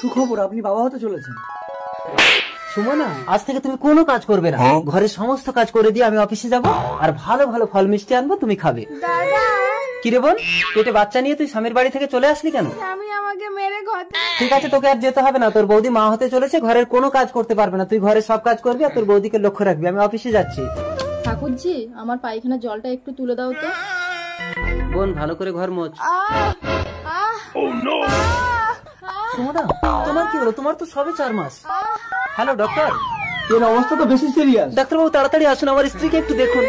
সুখবর, আপনি বাবা হতে চলেছেন। সুমনা, আজ থেকে তুমি কোনো কাজ করবে না, ঘরের সমস্ত কাজ করে দিয়ে আমি অফিসে যাব, আর ভালো ভালো ফল মিষ্টি আনবো, তুমি খাবে। কিরে বোন, পেটে বাচ্চা নিয়ে তুই স্বামীর বাড়ি থেকে চলে আসলি কেন? স্বামী আমাকে মেরে ঘর থেকে। ঠিক আছে, তোকে আর যেতে হবে না, তোর বৌদি মা হতে চলেছে, ঘরের কোনো কাজ করতে পারবে না, তুই ঘরের সব কাজ করবি আর তোর বৌদিকে লক্ষ্য রাখবি। আমি অফিসে যাচ্ছি। ঠাকুরজি, আমার পায়খানা জলটা একটু তুলে দাও তো। বোন, ভালো করে ঘর মোছ। সুমনা, তোমার কি হলো? তোমার তো সবে 4 মাস। Hello doctor. এর অবস্থা তো বেশি সিরিয়াস। ডাক্তারবাবু তাড়াতাড়ি আসুন, আমার স্ত্রীকে একটু দেখুন।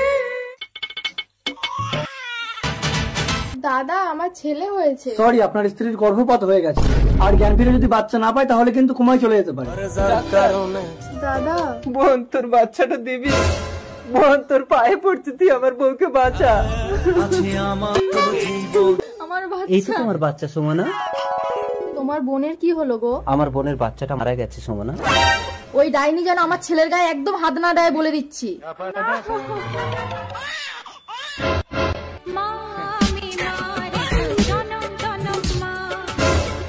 দাদা, আমার ছেলে হয়েছে। সরি, আপনার স্ত্রীর গর্ভপাত হয়ে গেছে, আর জ্ঞান ফিরে যদি বাচ্চা না পায় তাহলে কিন্তু কোমায় চলে যেতে পারে। দাদা, বোন, তোর বাচ্চাটা দিবি। বোন, তোর পায়ে পড়ছি, তুই আমার বউকে বাঁচা। আমার এই তো বাচ্চা। তোমার বাচ্চা সুমনা। তোমার বোনের কি হলো গো? আমার বোনের বাচ্চাটা মারা গেছে সুমনা। ওই ডাইনি যেন আমার ছেলের গায়ে একদম হাত না দেয় বলে দিচ্ছি।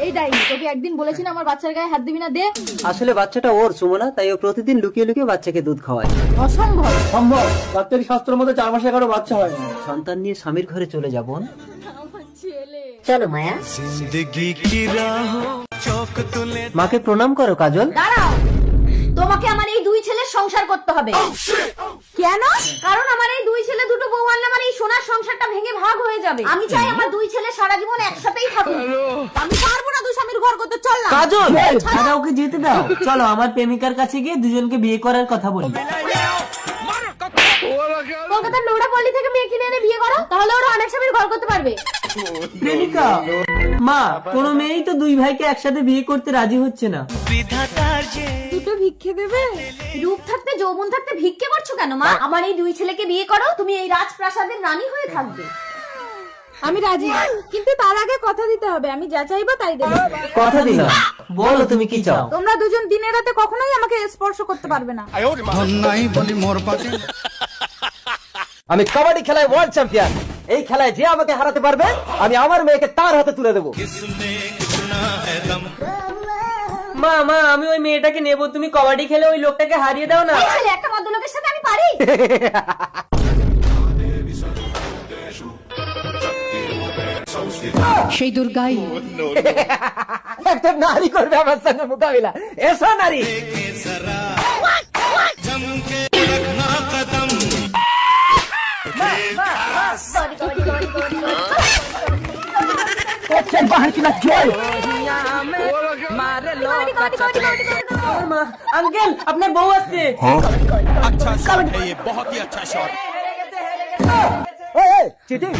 এই ডাইনি, তোকে একদিন বলেছি না আমার বাচ্চার গায়ে হাত দিবি না, দে। আসলে বাচ্চাটা ওর সুমনা, তাই ও প্রতিদিন লুকিয়ে লুকিয়ে বাচ্চাকে দুধ খাওয়ায়। অসম্ভব। সম্ভব, ডাক্তারি শাস্ত্রের মধ্যে 4 মাসে কারো বাচ্চা হয় না। সন্তান নিয়ে স্বামীর ঘরে চলে যাব। আমার ছেলে। চলো মায়া। মাকে প্রণাম করো কাজল। দাঁড়াও, তোমাকে আমার এই 2 ছেলের সংসার করতে হবে। কেন? কারণ আমার এই 2 ছেলে দুটো বউ আনলে আমার এই সোনার সংসারটা ভেঙে ভাগ হয়ে যাবে। আমি চাই আমার 2 ছেলে সারা জীবন একসাথেই থাকুক। আমি পারবো না 2 স্বামীর ঘর করতে। চল না কাজল, দাদা ওকে যেতে দাও। চলো আমার প্রেমিকার কাছে গিয়ে দুজনকে বিয়ে করার কথা বলি। কলকাতার নোড়াপল্লী থেকে মেয়ে কিনে এনে বিয়ে করো, তাহলে ওরা অনেক স্বামীর ঘর করতে পারবে। প্রেমিকা মা, কোনো মেয়েই তো 2 ভাইকে একসাথে বিয়ে করতে রাজি হচ্ছে না। দুটো ভিক্ষে দেবে? রূপ থাকতে যৌবন থাকতে ভিক্ষে করছো কেন মা? আমার এই 2 ছেলেকে বিয়ে করো, তুমি এই রাজপ্রাসাদের রানী হয়ে থাকবে। আমি রাজি, কিন্তু তার আগে কথা দিতে হবে। আমি যা চাইবো তাই দেবো। কথা দিলাম, বলো তুমি কি চাও। তোমরা দুজন দিনে রাতে কখনোই আমাকে স্পর্শ করতে পারবে না। আমি কাবাডি খেলায় ওয়ার্ল্ড চ্যাম্পিয়ন। এই খেলায় যে আমাকে হারাতে পারবে, আমি আমার মেয়েকে তার হাতে তুলে দেবো। মা মা, আমি ওই মেয়েটাকে নেব, তুমি কাবাডি খেলে ওই লোকটাকে হারিয়ে দাও না। এই ছেলে, একটা ভদ্রলোকের সাথে আমি পারি? সেই দুর্গাই একটা নারী করবে আমার সঙ্গে মোকাবিলা। এসো নারী। আঙ্কেল, আপনার বউ আসছে। अच्छा शॉट है ये, बहुत ही अच्छा शॉट। চিটিং।